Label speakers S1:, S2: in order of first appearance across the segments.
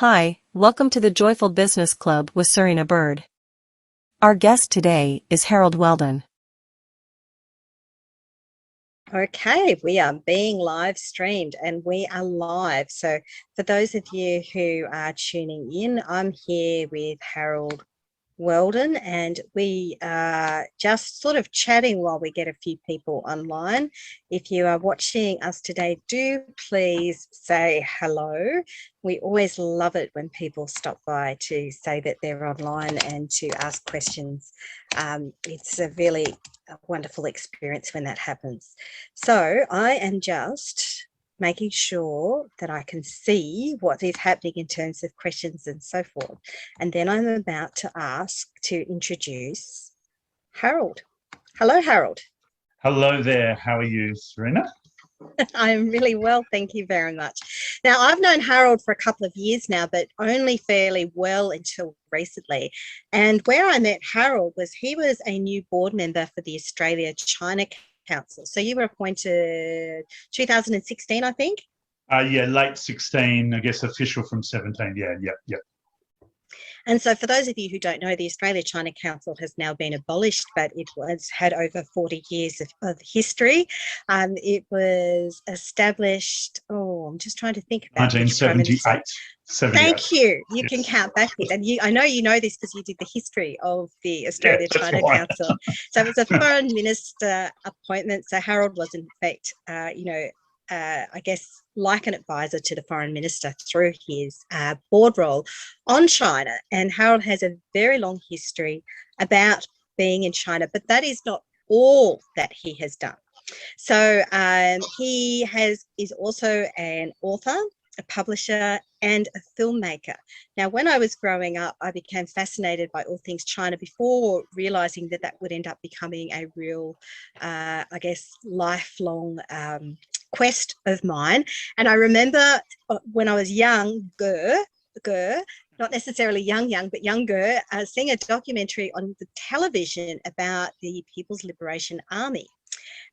S1: Hi, welcome to the Joyful Business Club with Serena Bird. Our guest today is Harold Weldon.
S2: Okay, we are being live streamed and we are live. So, for those of you who are tuning in, I'm here with Harold Weldon, and we are just sort of chatting while we get a few people online. If you are watching us today, do please say hello. We always love it when people stop by to say that they're online and to ask questions. It's a really wonderful experience when that happens. So I am just making sure that I can see what is happening in terms of questions and so forth. And then I'm about to ask to introduce Harold. Hello, Harold.
S3: Hello there. How are you, Serena?
S2: I'm really well, thank you very much. Now, I've known Harold for a couple of years now, but only fairly well until recently. And where I met Harold was he was a new board member for the Australia-China Council. So you were appointed 2016, I think?
S3: Yeah, late 16, I guess official from 17. Yeah.
S2: And so, for those of you who don't know, the Australia-China Council has now been abolished, but it was had over 40 years of history. It was established. Oh, I'm just trying to think about which prime minister.
S3: 1978. 78.
S2: Thank you. You can
S3: Yes.
S2: count backwards, and I know you know this because you did the history of the
S3: Yeah, that's
S2: Australia-China
S3: right.
S2: Council. So it was a foreign minister appointment. So Harold was, in fact, I guess, like an advisor to the foreign minister through his board role on China. And Harold has a very long history about being in China, but that is not all that he has done. So is also an author, a publisher, and a filmmaker. Now, when I was growing up, I became fascinated by all things China before realizing that would end up becoming a real, I guess, lifelong quest of mine. And I remember when I was younger, not necessarily young, but younger, seeing a documentary on the television about the People's Liberation Army.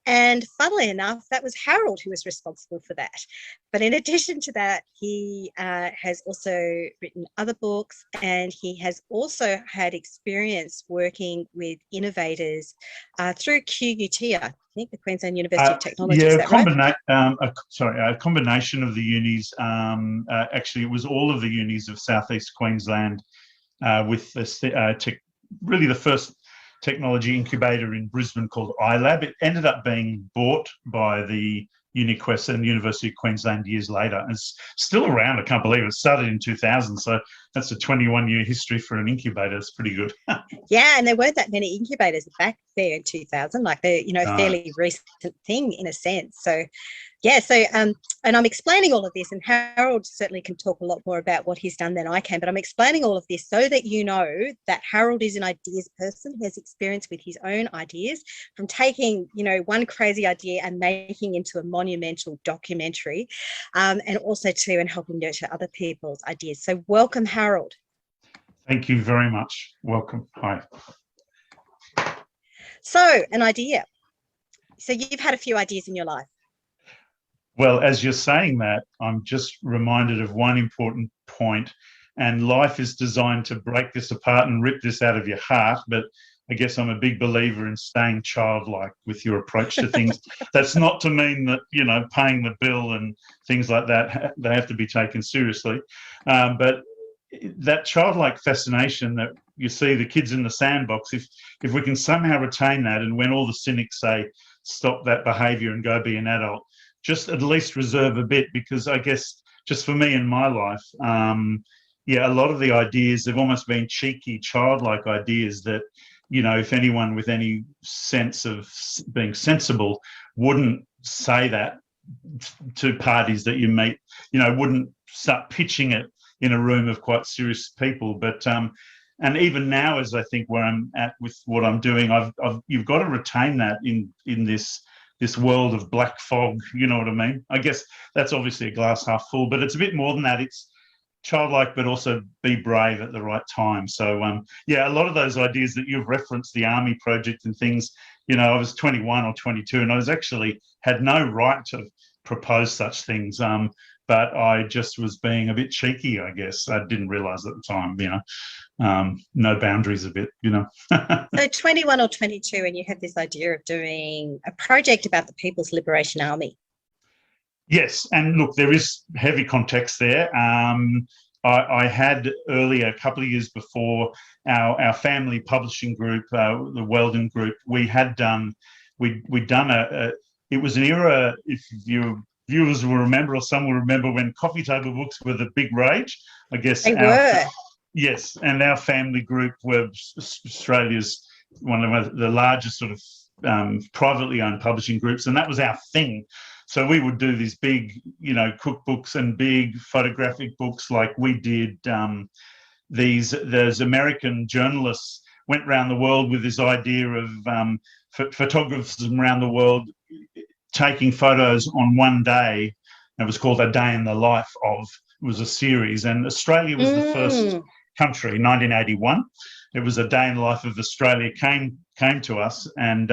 S2: And funnily enough, that was Harold who was responsible for that. But in addition to that, he has also written other books, and he has also had experience working with innovators through QUT, I think the Queensland University of Technology.
S3: Yeah,
S2: Is that right?
S3: a combination of the unis. Actually, it was all of the unis of Southeast Queensland with really the first technology incubator in Brisbane called iLab. It ended up being bought by the UniQuest and University of Queensland years later. And it's still around. I can't believe it. It started in 2000. So that's a 21-year history for an incubator. It's pretty good.
S2: Yeah, and there weren't that many incubators back there in 2000. Like they're,
S3: No.
S2: fairly recent thing in a sense. So yeah, and I'm explaining all of this, and Harold certainly can talk a lot more about what he's done than I can, but I'm explaining all of this so that you know that Harold is an ideas person, has experience with his own ideas, from taking, one crazy idea and making into a monumental documentary, and also and helping nurture other people's ideas. So welcome, Harold.
S3: Thank you very much. Welcome. Hi.
S2: So an idea. So you've had a few ideas in your life.
S3: Well, as you're saying that, I'm just reminded of one important point, and life is designed to break this apart and rip this out of your heart. But I guess I'm a big believer in staying childlike with your approach to things. That's not to mean that, paying the bill and things like that, they have to be taken seriously. But that childlike fascination that you see the kids in the sandbox, if we can somehow retain that, and when all the cynics say, stop that behavior and go be an adult, just at least reserve a bit, because I guess just for me in my life, a lot of the ideas have almost been cheeky, childlike ideas that, if anyone with any sense of being sensible wouldn't say that to parties that you meet, wouldn't start pitching it in a room of quite serious people. But and even now, as I think where I'm at with what I'm doing, you've got to retain that in this world of black fog, you know what I mean? I guess that's obviously a glass half full, but it's a bit more than that. It's childlike, but also be brave at the right time. So, a lot of those ideas that you've referenced, the army project and things, I was 21 or 22, and I was actually had no right to propose such things. but I just was being a bit cheeky, I guess. I didn't realise at the time, no boundaries a bit,
S2: So 21 or 22, and you had this idea of doing a project about the People's Liberation Army.
S3: Yes, and look, there is heavy context there. I had earlier, a couple of years before, our family publishing group, the Weldon Group, we had done, we'd done it was an era, if your viewers will remember, or some will remember, when coffee table books were the big rage. I guess
S2: they were.
S3: Yes, and our family group were Australia's one of the largest sort of privately owned publishing groups, and that was our thing. So we would do these big, cookbooks and big photographic books, like we did. Those American journalists went around the world with this idea of photographers from around the world taking photos on one day. It was called A Day in the Life of. It was a series, and Australia was the first country, 1981. It was A Day in the Life of Australia came to us, and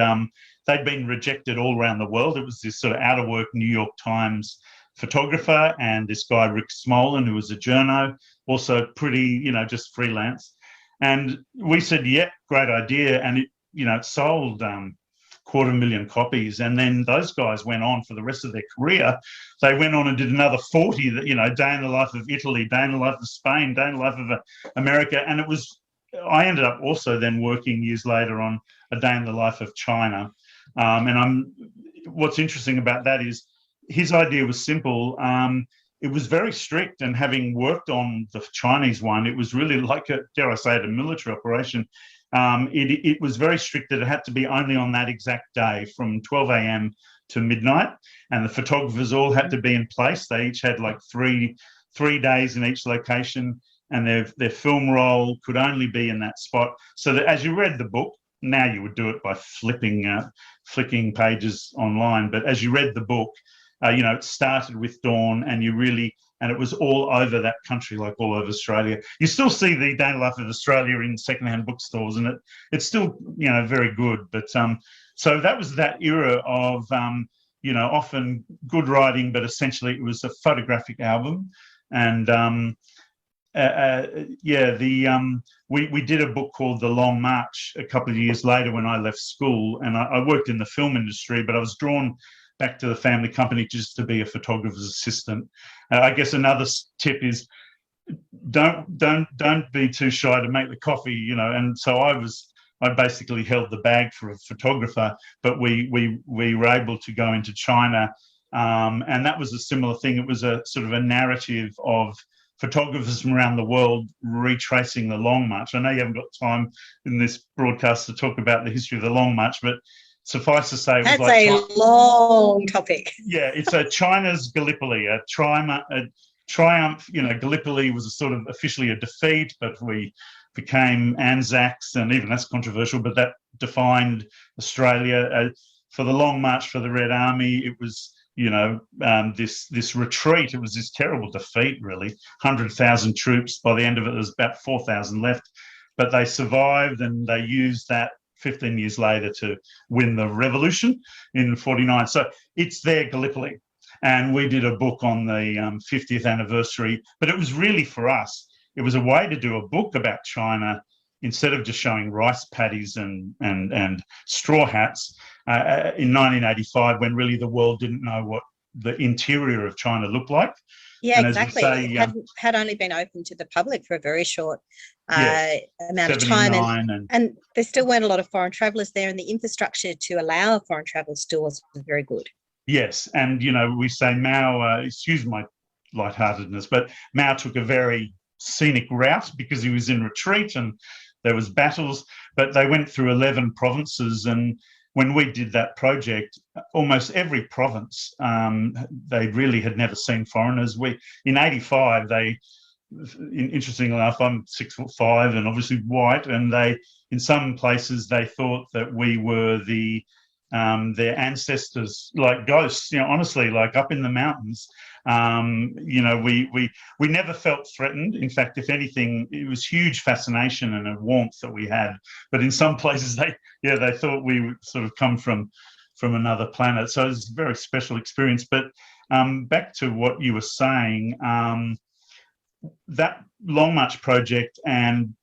S3: they'd been rejected all around the world. It was this sort of out-of-work New York Times photographer and this guy, Rick Smolin, who was a journo, also pretty, just freelance. And we said, yeah, great idea. And it sold 250,000 copies. And then those guys went on for the rest of their career. They went on and did another 40, Day in the Life of Italy, Day in the Life of Spain, Day in the Life of America. And I ended up also then working years later on A Day in the Life of China. What's interesting about that is his idea was simple. It was very strict, and having worked on the Chinese one, it was really like dare I say it, a military operation. It was very strict that it had to be only on that exact day from 12 a.m. to midnight, and the photographers all had to be in place. They each had like three days in each location, and their film roll could only be in that spot. So that as you read the book, now you would do it by flicking pages online, but as you read the book, it started with dawn, and it was all over that country, like all over Australia. You still see the Day in the Life of Australia in secondhand bookstores, and it's still, very good. But so that was that era of, often good writing, but essentially it was a photographic album. And we did a book called The Long March a couple of years later when I left school, and I worked in the film industry, but I was drawn back to the family company just to be a photographer's assistant. I guess another tip is don't be too shy to make the coffee, And so I basically held the bag for a photographer, but we were able to go into China, and that was a similar thing. It was a sort of a narrative of photographers from around the world retracing the Long March. I know you haven't got time in this broadcast to talk about the history of the Long March, but suffice to say,
S2: that's like a long topic.
S3: Yeah, it's a China's Gallipoli, a triumph. Gallipoli was a sort of officially a defeat, but we became Anzacs, and even that's controversial, but that defined Australia. For the Long March for the Red Army, it was, this retreat. It was this terrible defeat, really. 100,000 troops. By the end of it, there was about 4,000 left, but they survived, and they used that 15 years later to win the revolution in 49. So it's their Gallipoli. And we did a book on the 50th anniversary, but it was really, for us, it was a way to do a book about China instead of just showing rice paddies and straw hats in 1985, when really the world didn't know what the interior of China looked like.
S2: Yeah, and exactly. It had only been open to the public for a very short amount of time. And there still weren't a lot of foreign travellers there, and the infrastructure to allow foreign travellers still was very good.
S3: Yes, and, we say Mao, excuse my lightheartedness, but Mao took a very scenic route because he was in retreat and there was battles, but they went through 11 provinces, and when we did that project, almost every province, they really had never seen foreigners. In 85, interestingly enough, I'm 6'5" and obviously white, and in some places they thought that we were their ancestors, like ghosts, honestly, like up in the mountains. We never felt threatened. In fact, if anything, it was huge fascination and a warmth that we had. But in some places, they thought we would sort of come from another planet. So it was a very special experience. But back to what you were saying, that Long March project and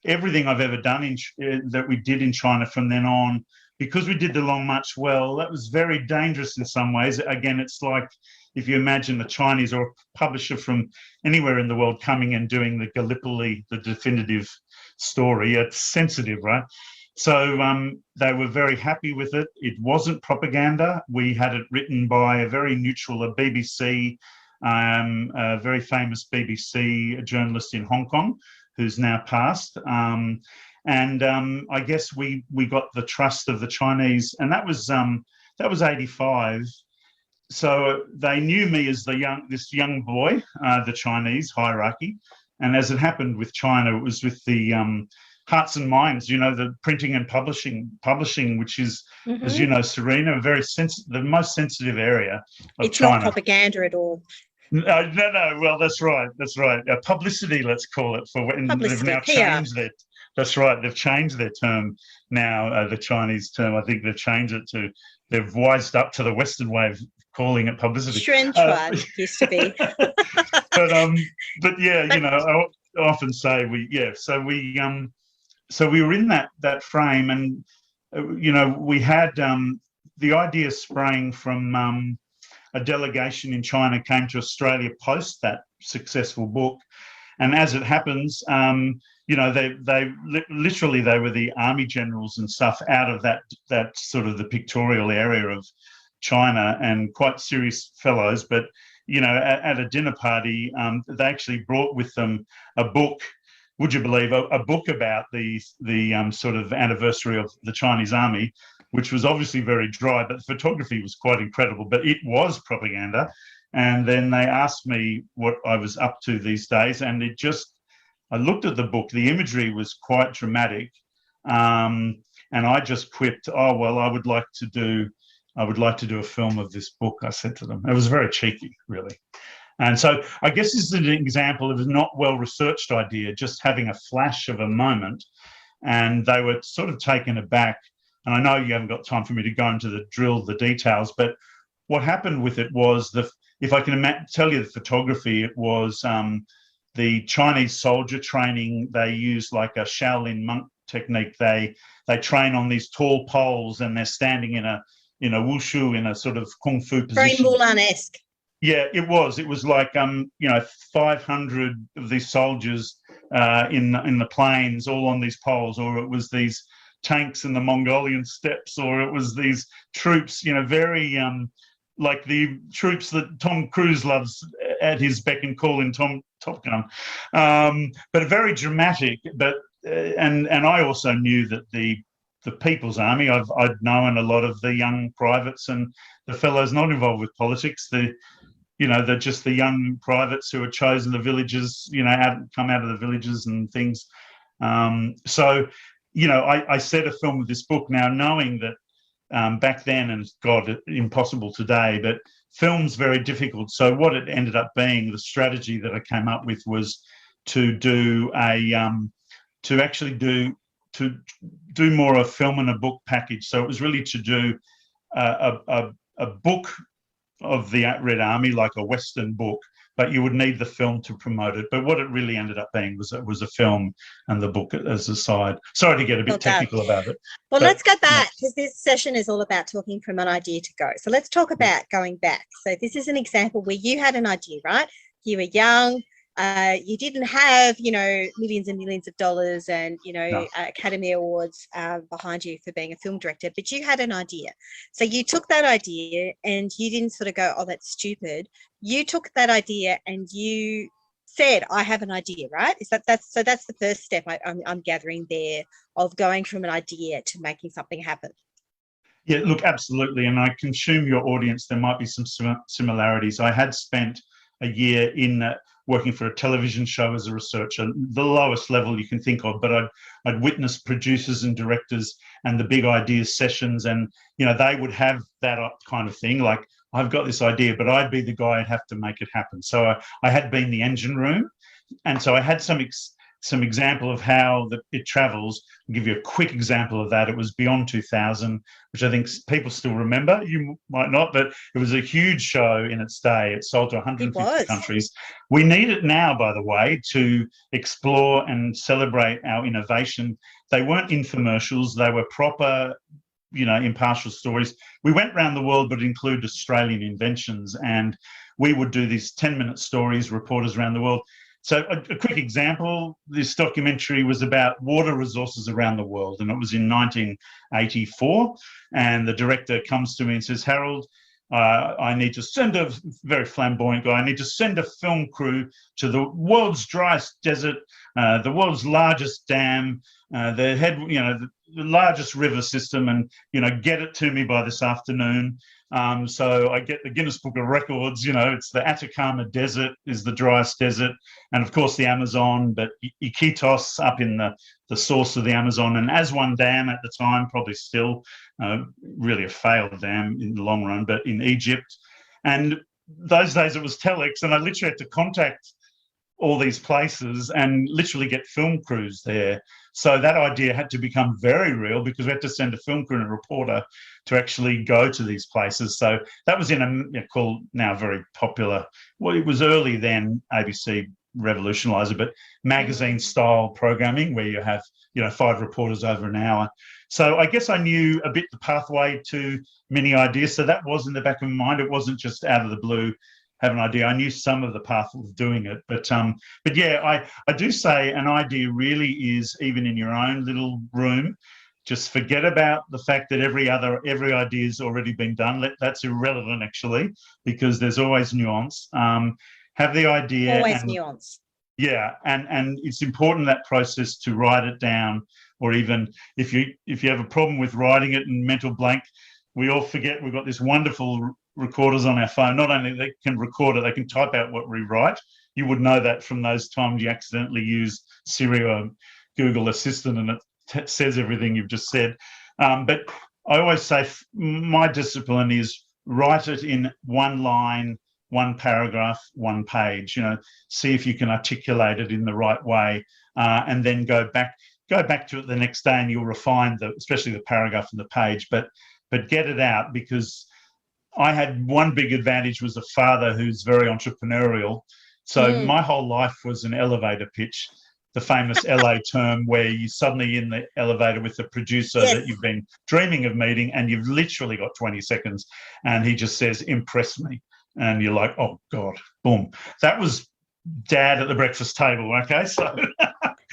S3: everything I've ever done that we did in China from then on, because we did the Long March well, that was very dangerous in some ways. Again, it's like if you imagine a Chinese or a publisher from anywhere in the world coming and doing the Gallipoli, the definitive story. It's sensitive, right? So they were very happy with it. It wasn't propaganda. We had it written by a very neutral, a BBC, a very famous BBC journalist in Hong Kong, who's now passed. I guess we got the trust of the Chinese, and that was 85. So they knew me as this young boy, the Chinese hierarchy. And as it happened with China, it was with the Hearts and Minds, the printing and publishing, which is, as you know, Serena, the most sensitive area of
S2: it's
S3: China.
S2: Not propaganda at all.
S3: No. Well, that's right. Publicity, let's call it. They've now changed it. That's right. They've changed their term now. The Chinese term. I think they've changed it to. They've wised up to the Western way of calling it publicity.
S2: Shrenchuan used to be.
S3: but yeah, I often say So we were in that frame, and we had the idea sprang from a delegation in China came to Australia post that successful book, and as it happens, they literally were the army generals and stuff out of that sort of the pictorial area of China, and quite serious fellows. But at a dinner party, they actually brought with them a book. Would you believe a book about the sort of anniversary of the Chinese army, which was obviously very dry, but the photography was quite incredible. But it was propaganda. And then they asked me what I was up to these days, and I looked at the book. The imagery was quite dramatic, and I just quipped, "Oh well, I would like to do a film of this book," I said to them. It was very cheeky, really. And so I guess this is an example of a not well-researched idea, just having a flash of a moment, and they were sort of taken aback. And I know you haven't got time for me to go into the details, but what happened with it was, if I can tell you the photography, it was the Chinese soldier training. They use like a Shaolin monk technique. They train on these tall poles, and they're standing in a wushu, in a sort of kung fu position.
S2: Very Mulan-esque.
S3: Yeah, it was. It was like 500 of these soldiers in the plains, all on these poles, or it was these tanks in the Mongolian steppes, or it was these troops, very like the troops that Tom Cruise loves at his beck and call in Top Gun, but very dramatic. But and I also knew that the People's Army, I'd known a lot of the young privates and the fellows not involved with politics. They're just the young privates who are chosen, the villages, come out of the villages and things. So I set a film with this book now, knowing that back then, and God, impossible today, but film's very difficult. So what it ended up being, the strategy that I came up with, was to do do more a film and a book package. So it was really to do a book of the Red Army, like a Western book, but you would need the film to promote it. But what it really ended up being was a film and the book as a side. Sorry to get a bit technical about it.
S2: Well, let's go back, because this session is all about talking from an idea to go. So let's talk about going back. So this is an example where you had an idea, right? You were young. You didn't have, millions and millions of dollars and, Academy Awards behind you for being a film director, but you had an idea. So you took that idea and you didn't sort of go, "Oh, that's stupid." You took that idea and you said, "I have an idea," right? That's the first step I'm gathering there, of going from an idea to making something happen.
S3: Yeah, look, absolutely. And I can assume your audience, there might be some similarities. I had spent a year in working for a television show as a researcher, the lowest level you can think of, but I'd witnessed producers and directors and the big ideas sessions, and they would have that kind of thing, like, "I've got this idea," but I'd be the guy who'd have to make it happen. So I had been the engine room, and so I had some some example of how it travels. I'll give you a quick example of that. It was Beyond 2000, which I think people still remember. You might not, but it was a huge show in its day. It sold to 150 countries. We need it now, by the way, to explore and celebrate our innovation. They weren't infomercials. They were proper, impartial stories. We went around the world, but included Australian inventions. And we would do these 10-minute stories, reporters around the world. So a quick example, this documentary was about water resources around the world, and it was in 1984. And the director comes to me and says, Harold, I need to send a very flamboyant guy. I need to send a film crew to the world's driest desert, the world's largest dam, the largest river system, and get it to me by this afternoon. So I get the Guinness Book of Records. It's the Atacama Desert is the driest desert, and of course the Amazon, but Iquitos up in the source of the Amazon, and Aswan Dam at the time, probably still really a failed dam in the long run, but in Egypt. And those days it was telex, and I literally had to contact all these places and literally get film crews there. So that idea had to become very real, because we had to send a film crew and a reporter to actually go to these places. So that was in a called now very popular, well, it was early then, ABC revolutionised it, but magazine style programming where you have 5 reporters over an hour. So I guess I knew a bit the pathway to many ideas. So that was in the back of my mind. It wasn't just out of the blue have an idea. I knew some of the path of doing it, but yeah, I do say an idea really is, even in your own little room, just forget about the fact that every idea has already been done. That's irrelevant, actually, because there's always nuance. Have the idea.
S2: Always nuance.
S3: Yeah, and it's important, that process, to write it down, or even if you have a problem with writing it in mental blank, we all forget we've got this wonderful recorders on our phone. Not only they can record it, they can type out what we write. You would know that from those times you accidentally use Siri or Google Assistant and it says everything you've just said. But I always say my discipline is write it in one line, one paragraph, one page. See if you can articulate it in the right way, and then go back to it the next day, and you'll refine especially the paragraph and the page. But get it out, because I had one big advantage, was a father who's very entrepreneurial. So my whole life was an elevator pitch, the famous LA term, where you're suddenly in the elevator with the producer that you've been dreaming of meeting, and you've literally got 20 seconds, and he just says, impress me. And you're like, oh, God, boom. That was Dad at the breakfast table, okay? So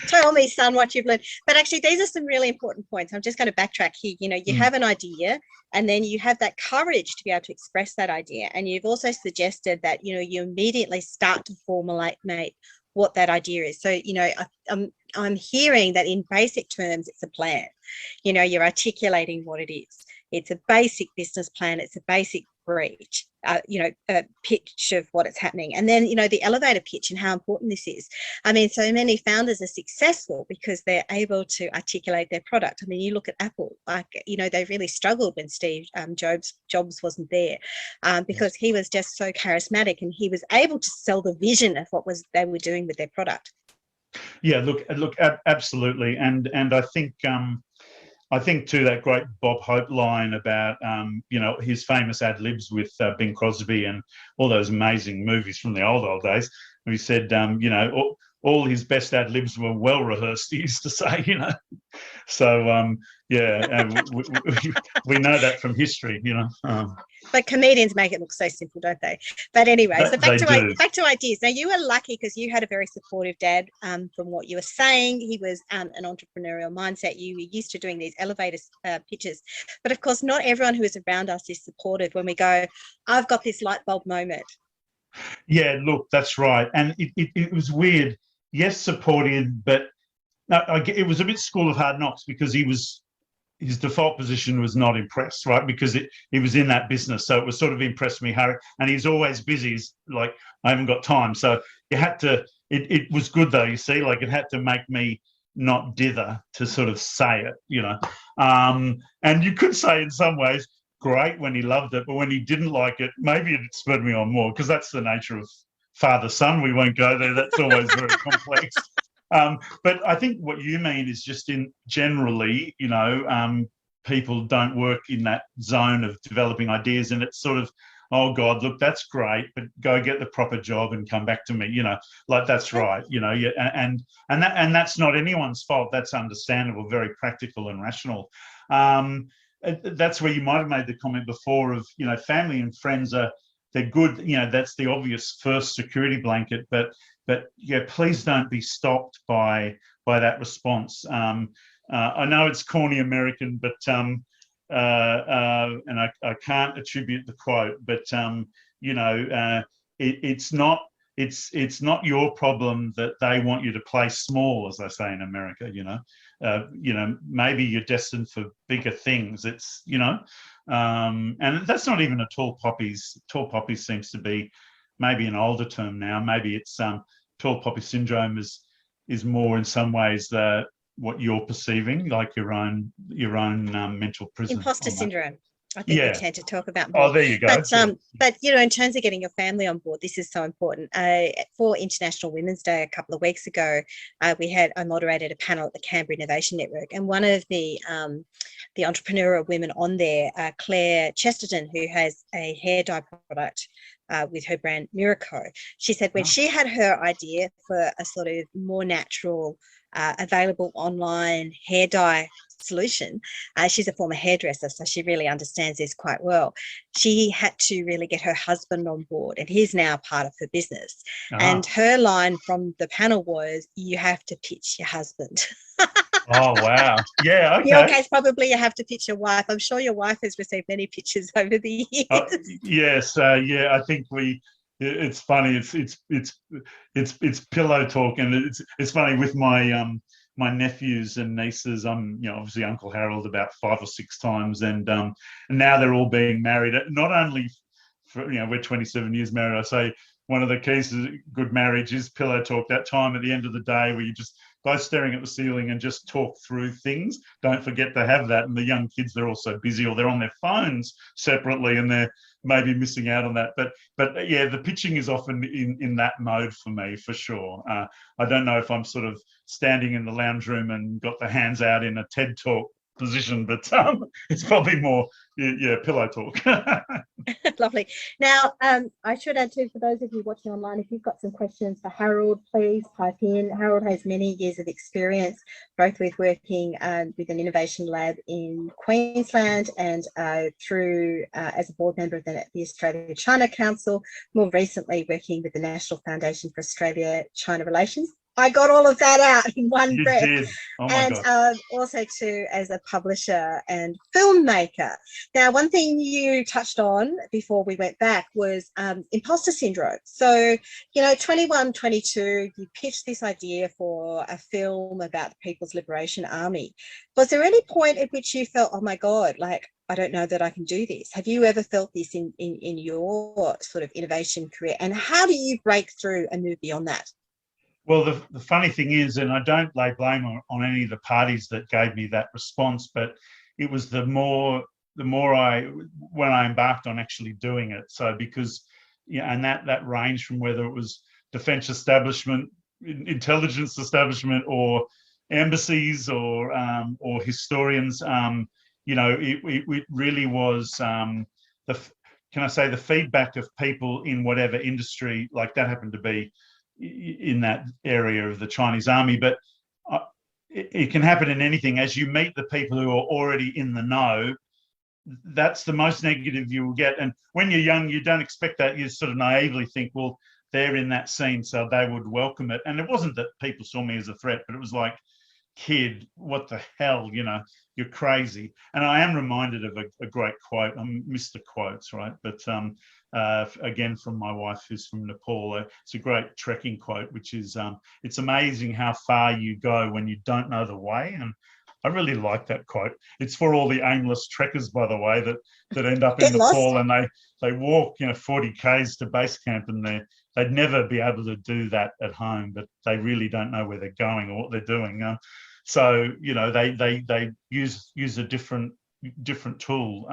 S2: tell me, son, what you've learned. But actually, these are some really important points. I'm just going to backtrack here. You have an idea, and then you have that courage to be able to express that idea. And you've also suggested that, you immediately start to formulate what that idea is. So, I'm hearing that in basic terms, it's a plan. You're articulating what it is. It's a basic business plan. It's a basic brief, a pitch of what is happening. And then, the elevator pitch and how important this is. I mean, so many founders are successful because they're able to articulate their product. I mean, you look at Apple, they really struggled when Steve Jobs wasn't there, because he was just so charismatic, and he was able to sell the vision of what they were doing with their product.
S3: Yeah, look, absolutely. And I think too, that great Bob Hope line about, his famous ad libs with Bing Crosby and all those amazing movies from the old days. He said, all his best ad libs were well rehearsed, he used to say, So, we know that from history,
S2: But comedians make it look so simple, don't they? But anyway, so back to ideas. Now, you were lucky because you had a very supportive dad. From what you were saying, he was an entrepreneurial mindset. You were used to doing these elevator pitches. But of course, not everyone who is around us is supportive when we go, I've got this light bulb moment.
S3: Yeah, look, that's right. And it was weird. Yes, supportive, but no, it was a bit School of Hard Knocks, because his default position was not impressed, right? Because he was in that business. So it was sort of impressed me, Harry. And he's always busy. He's like, I haven't got time. So you had to, it was good though, you see, like it had to make me not dither to sort of say it, And you could say in some ways, great when he loved it, but when he didn't like it, maybe it spurred me on more, because that's the nature of father-son. We won't go there. That's always very complex. But I think what you mean is just in generally, people don't work in that zone of developing ideas, and it's sort of, oh God, look, that's great, but go get the proper job and come back to me, like that's right, yeah, and that's not anyone's fault. That's understandable, very practical and rational. That's where you might have made the comment before of, family and friends they're good, that's the obvious first security blanket, but yeah, please don't be stopped by that response. I know it's corny American, but and I can't attribute the quote, but it's not your problem that they want you to play small, as they say in America. Maybe you're destined for bigger things. It's and that's not even a tall poppies. Tall poppies seems to be maybe an older term now. Maybe it's tall poppy syndrome is more in some ways what you're perceiving, like your own mental prison.
S2: Imposter syndrome, I think we tend to talk about more.
S3: Oh, there you go.
S2: But in terms of getting your family on board, this is so important. For International Women's Day a couple of weeks ago, I moderated a panel at the Canberra Innovation Network, and one of the entrepreneurial women on there, Claire Chesterton, who has a hair dye product with her brand Miraco, she said when she had her idea for a sort of more natural, available online hair dye solution, she's a former hairdresser, so she really understands this quite well. She had to really get her husband on board, and he's now part of her business. And her line from the panel was, you have to pitch your husband.
S3: Oh, wow. Yeah, okay.
S2: In your case, probably you have to pitch your wife. I'm sure your wife has received many pitches over the years.
S3: Yes, I think it's funny. It's pillow talk, and it's funny with my my nephews and nieces. I'm obviously Uncle Harold about 5 or 6 times, and now they're all being married. Not only for, we're 27 years married. I say one of the keys to good marriage is pillow talk. That time at the end of the day where you just both staring at the ceiling and just talk through things. Don't forget to have that. And the young kids, they're all so busy, or they're on their phones separately, and they're maybe missing out on that. But yeah, the pitching is often in that mode for me, for sure. I don't know if I'm sort of standing in the lounge room and got the hands out in a TED Talk position, but it's probably more pillow talk.
S2: Lovely. Now, I should add too, for those of you watching online, if you've got some questions for Harold, please type in. Harold has many years of experience, both with working with an innovation lab in Queensland and through as a board member of the Australia-China Council, more recently working with the National Foundation for Australia-China Relations. I got all of that out in one breath.
S3: Did. Oh my God.
S2: Also too as a publisher and filmmaker. Now, one thing you touched on before we went back was imposter syndrome. So, 21, 22, you pitched this idea for a film about the People's Liberation Army. Was there any point at which you felt, oh my God, like, I don't know that I can do this? Have you ever felt this in your sort of innovation career? And how do you break through and move beyond that?
S3: Well, the funny thing is, and I don't lay blame on any of the parties that gave me that response, but it was the more when I embarked on actually doing it. So because, and that ranged from whether it was defence establishment, intelligence establishment, or embassies, or historians, it really was the feedback of people in whatever industry, like that happened to be in that area of the Chinese army, but it can happen in anything. As you meet the people who are already in the know, that's the most negative you will get. And when you're young, you don't expect that. You sort of naively think, well, they're in that scene, so they would welcome it. And it wasn't that people saw me as a threat, but it was like, kid, what the hell, you're crazy. And I am reminded of a great quote. I'm Mr. Quotes, right? But again, from my wife, who's from Nepal, it's a great trekking quote, which is, it's amazing how far you go when you don't know the way. And I really like that quote. It's for all the aimless trekkers, by the way, that end up in Nepal, and they walk 40 Ks to base camp, and they'd never be able to do that at home, but they really don't know where they're going or what they're doing. So they use a different tool.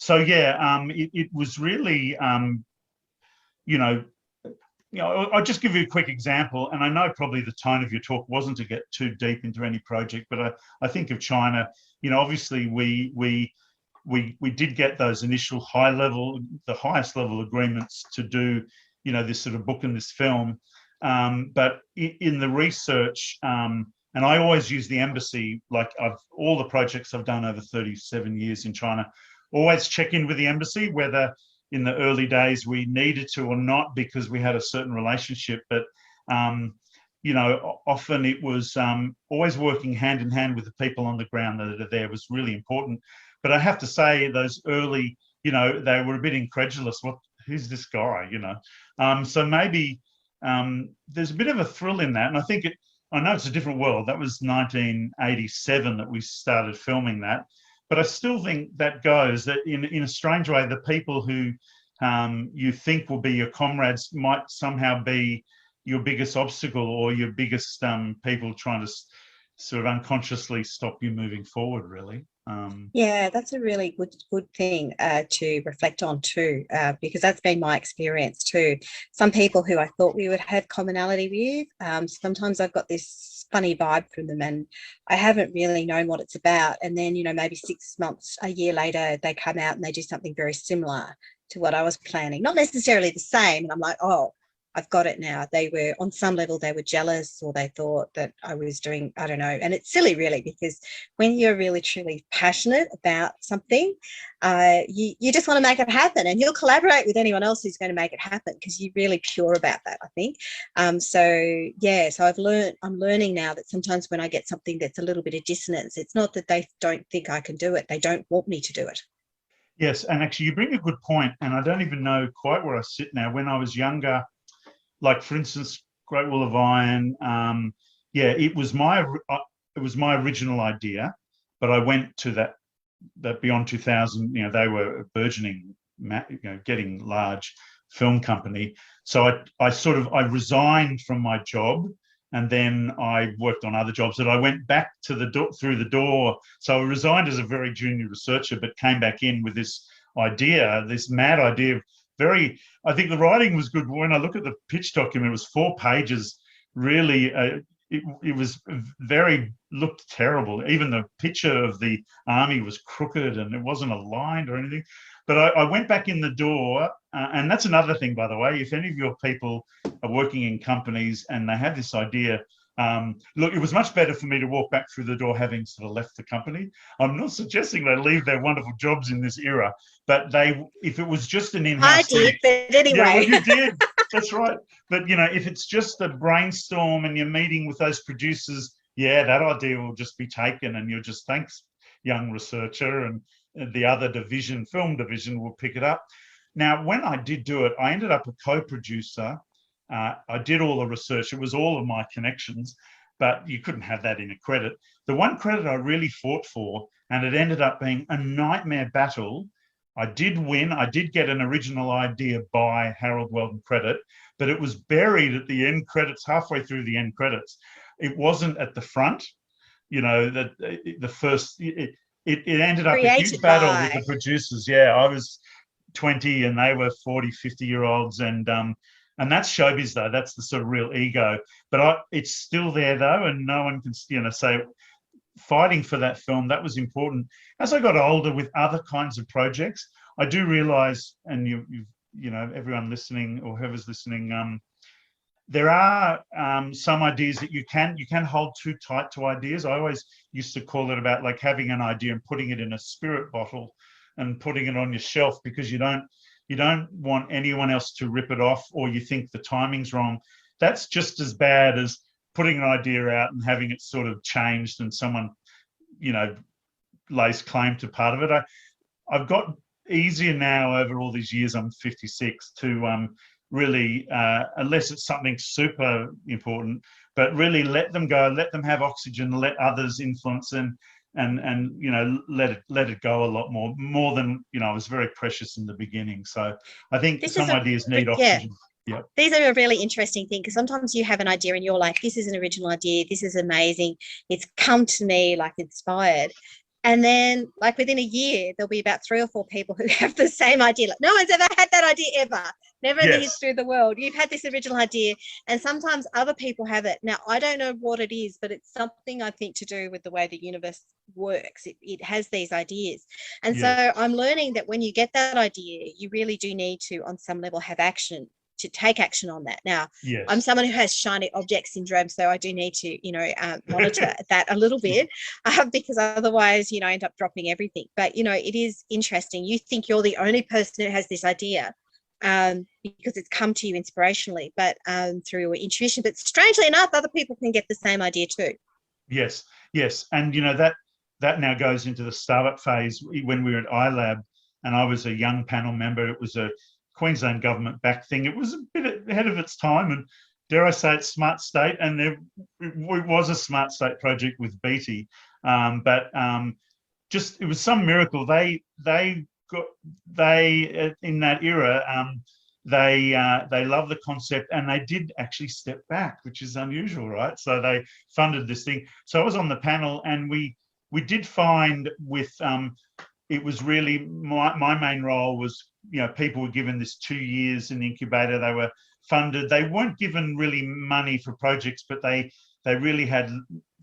S3: It was really I'll just give you a quick example, and I know probably the tone of your talk wasn't to get too deep into any project, but I think of China. Obviously we did get those initial the highest level agreements to do, this sort of book and this film. But in the research, and I always use the embassy, like all the projects I've done over 37 years in China, always check in with the embassy, whether in the early days we needed to or not, because we had a certain relationship. But, often it was always working hand in hand with the people on the ground that are there was really important. But I have to say those early, they were a bit incredulous. Who's this guy, So maybe there's a bit of a thrill in that. And I know it's a different world. That was 1987 that we started filming that. But I still think that goes, that in a strange way, the people who you think will be your comrades might somehow be your biggest obstacle, or your biggest people trying to sort of unconsciously stop you moving forward, really.
S2: Yeah, that's a really good thing to reflect on too, because that's been my experience too. Some people who I thought we would have commonality with, sometimes I've got this funny vibe from them, and I haven't really known what it's about. And then, maybe 6 months, a year later, they come out and they do something very similar to what I was planning. Not necessarily the same. And I'm like, oh, I've got it now. They were, on some level, they were jealous, or they thought that I was doing, I don't know. And it's silly, really, because when you're really, truly passionate about something, you just want to make it happen, and you'll collaborate with anyone else who's going to make it happen, because you're really pure about that, I think. So I'm learning now that sometimes when I get something that's a little bit of dissonance, it's not that they don't think I can do it. They don't want me to do it.
S3: Yes, and actually you bring a good point, and I don't even know quite where I sit now. When I was younger, like, for instance, Great Wall of Iron, it was my original idea, but I went to that Beyond 2000. They were a burgeoning, getting large film company. So I resigned from my job, and then I worked on other jobs. That I went back to through the door. So I resigned as a very junior researcher, but came back in with this idea, this mad idea of I think the writing was good. When I look at the pitch document, it was 4 pages. Really, it was looked terrible. Even the picture of the army was crooked, and it wasn't aligned or anything. But I went back in the door, and that's another thing, by the way. If any of your people are working in companies and they have this idea, look, it was much better for me to walk back through the door having sort of left the company. I'm not suggesting they leave their wonderful jobs in this era, but if it was just an in-house
S2: I did, but anyway.
S3: Yeah, well, you did. That's right. But, if it's just a brainstorm and you're meeting with those producers, that idea will just be taken, and you'll just, thanks, young researcher, and the other film division will pick it up. Now, when I did do it, I ended up a co-producer. I did all the research. It was all of my connections, but you couldn't have that in a credit. The one credit I really fought for, and it ended up being a nightmare battle. I did win. I did get an original idea by Harold Weldon credit, but it was buried at the end credits, halfway through the end credits. It wasn't at the front. That the first. It ended up a huge battle with the producers. Yeah, I was 20 and they were 40, 50-year-olds, and that's showbiz, though. That's the sort of real ego. But it's still there, though, and no one can, say, fighting for that film, that was important. As I got older with other kinds of projects, I do realize, and everyone listening or whoever's listening, there are some ideas that you can hold too tight to ideas. I always used to call it about like having an idea and putting it in a spirit bottle and putting it on your shelf, because you don't want anyone else to rip it off, or you think the timing's wrong. That's just as bad as putting an idea out and having it sort of changed and someone, lays claim to part of it. I've got easier now over all these years. I'm 56 to really, unless it's something super important, but really let them go, let them have oxygen, let others influence them, and let it go a lot more than I was very precious in the beginning. So I think some ideas need oxygen. Yeah.
S2: These are a really interesting thing, because sometimes you have an idea and you're like, this is an original idea, this is amazing, it's come to me like inspired. And then like within a year, there'll be about 3 or 4 people who have the same idea. Like, no one's ever had that idea ever. Never in the
S3: Yes.
S2: history of the world. You've had this original idea, and sometimes other people have it. Now, I don't know what it is, but it's something I think to do with the way the universe works. It has these ideas. And
S3: Yes.
S2: so I'm learning that when you get that idea, you really do need to, on some level, have action, to take action on that. Now,
S3: Yes.
S2: I'm someone who has shiny object syndrome, so I do need to, monitor that a little bit, because otherwise, I end up dropping everything. But, it is interesting. You think you're the only person who has this idea, because it's come to you inspirationally, but through your intuition. But strangely enough, other people can get the same idea too.
S3: Yes, yes, and that now goes into the startup phase. When we were at iLab, and I was a young panel member, it was a Queensland government-backed thing. It was a bit ahead of its time, and dare I say, it's smart state, and it was a smart state project with Beatty, but just it was some miracle. They in that era, they love the concept, and they did actually step back, which is unusual, right? So they funded this thing. So I was on the panel, and we did find with it was really my main role was, people were given this 2 years in the incubator. They were funded. They weren't given really money for projects, but they really had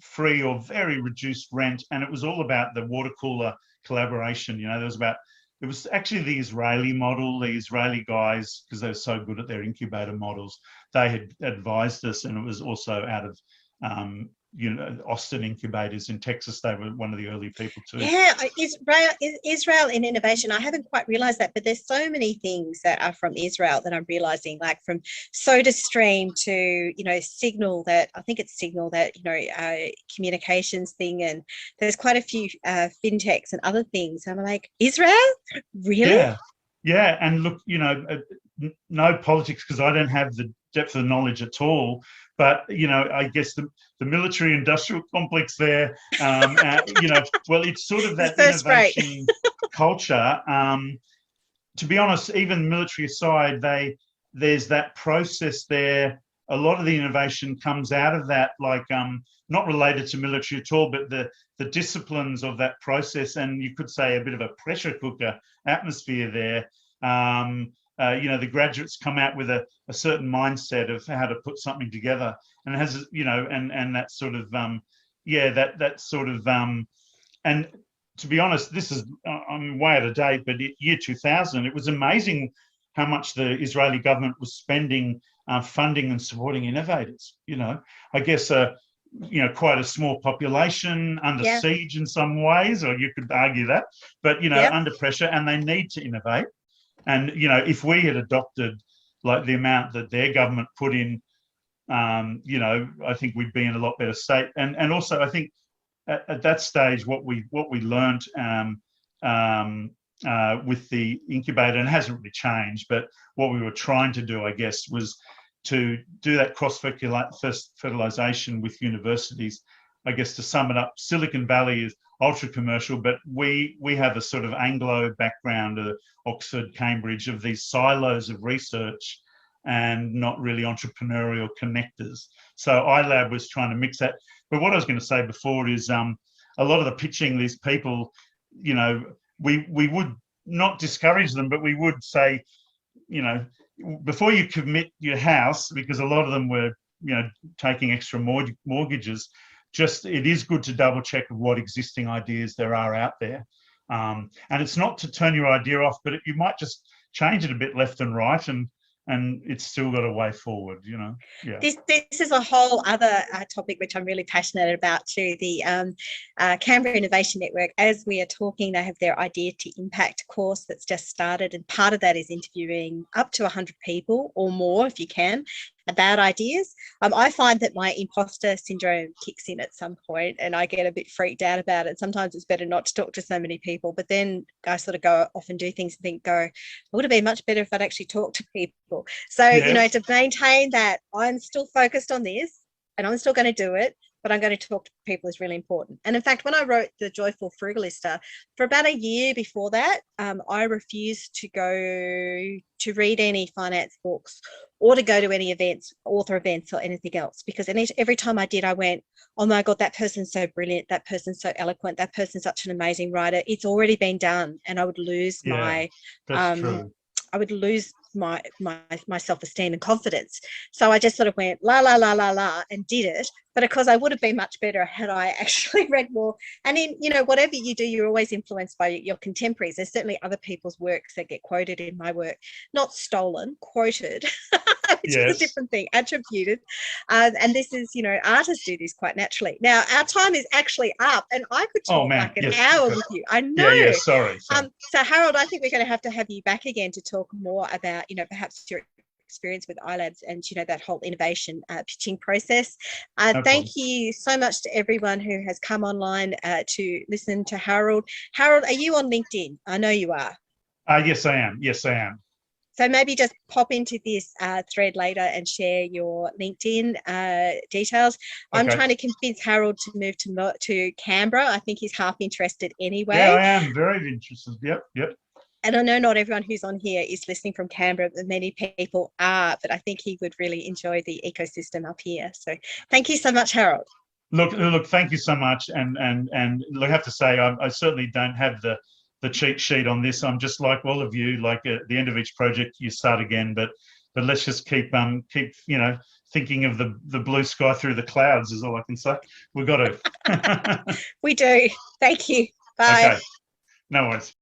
S3: free or very reduced rent, and it was all about the water cooler collaboration. It was actually the Israeli model. The Israeli guys, because they were so good at their incubator models, they had advised us, and it was also out of Austin incubators in Texas. They were one of the early people too.
S2: Yeah, Israel in innovation. I haven't quite realized that, but there's so many things that are from Israel that I'm realizing, like from SodaStream to, Signal, that I think it's Signal, that, communications thing. And there's quite a few fintechs and other things. And I'm like, Israel? Really?
S3: Yeah. Yeah. And look, no politics, because I don't have the depth of knowledge at all. But, I guess the military industrial complex there, well, it's sort of that innovation culture. To be honest, even military aside, there's that process there. A lot of the innovation comes out of that, like not related to military at all, but the disciplines of that process, and you could say a bit of a pressure cooker atmosphere there. The graduates come out with a certain mindset of how to put something together, and it has, and that sort of, that sort of, and to be honest, this is, I'm way out of date, but year 2000, it was amazing how much the Israeli government was spending, funding and supporting innovators. I guess, quite a small population, under siege in some ways, or you could argue that, but, under pressure, and they need to innovate. And, if we had adopted like the amount that their government put in, I think we'd be in a lot better state. And also, I think at that stage, what we learned with the incubator, and it hasn't really changed, but what we were trying to do, I guess, was to do that cross-fertilization with universities. I guess, to sum it up, Silicon Valley is ultra commercial, but we have a sort of Anglo background, Oxford, Cambridge, of these silos of research and not really entrepreneurial connectors. So iLab was trying to mix that. But what I was going to say before is a lot of the pitching, these people, we would not discourage them, but we would say, before you commit your house, because a lot of them were, taking extra mortgages, it is good to double check what existing ideas there are out there. And it's not to turn your idea off, but you might just change it a bit left and right, and it's still got a way forward, Yeah.
S2: This is a whole other topic which I'm really passionate about too. The Canberra Innovation Network, as we are talking, they have their Idea to Impact course that's just started, and part of that is interviewing up to 100 people or more, if you can, about ideas. I find that my imposter syndrome kicks in at some point, and I get a bit freaked out about it. Sometimes it's better not to talk to so many people, but then I sort of go off and do things and it would have been much better if I'd actually talked to people. So, to maintain that I'm still focused on this and I'm still going to do it, but I'm going to talk to people is really important. And in fact, when I wrote The Joyful Frugalista, for about a year before that, I refused to go to read any finance books or to go to any events, author events or anything else, because every time I did, I went, oh my God, that person's so brilliant, that person's so eloquent, that person's such an amazing writer. It's already been done, and I would lose my self-esteem and confidence. So I just sort of went la la la la la and did it. But of course, I would have been much better had I actually read more. And in, you know, whatever you do, you're always influenced by your contemporaries. There's certainly other people's works that get quoted in my work, not stolen, quoted, which is a different thing, attributed. And this is, you know, artists do this quite naturally. Now, our time is actually up, and I could talk like an hour with you. I know.
S3: Yeah, sorry.
S2: So, Harold, I think we're going to have you back again to talk more about, you know, perhaps your experience with iLabs and, you know, that whole innovation pitching process. Thank you so much to everyone who has come online to listen to Harold. Harold, are you on LinkedIn? I know you are.
S3: Yes, I am.
S2: So maybe just pop into this thread later and share your LinkedIn details. I'm trying to convince Harold to move to Canberra. I think he's half interested anyway.
S3: Yeah, I am very interested. Yep.
S2: And I know not everyone who's on here is listening from Canberra, but many people are. But I think he would really enjoy the ecosystem up here. So thank you so much, Harold.
S3: Look, thank you so much. And I have to say, I certainly don't have the cheat sheet on this. I'm just like all of you. Like at the end of each project, you start again. But let's just keep you know, thinking of the blue sky through the clouds is all I can say. We've got to.
S2: We do. Thank you. Bye.
S3: Okay. No worries.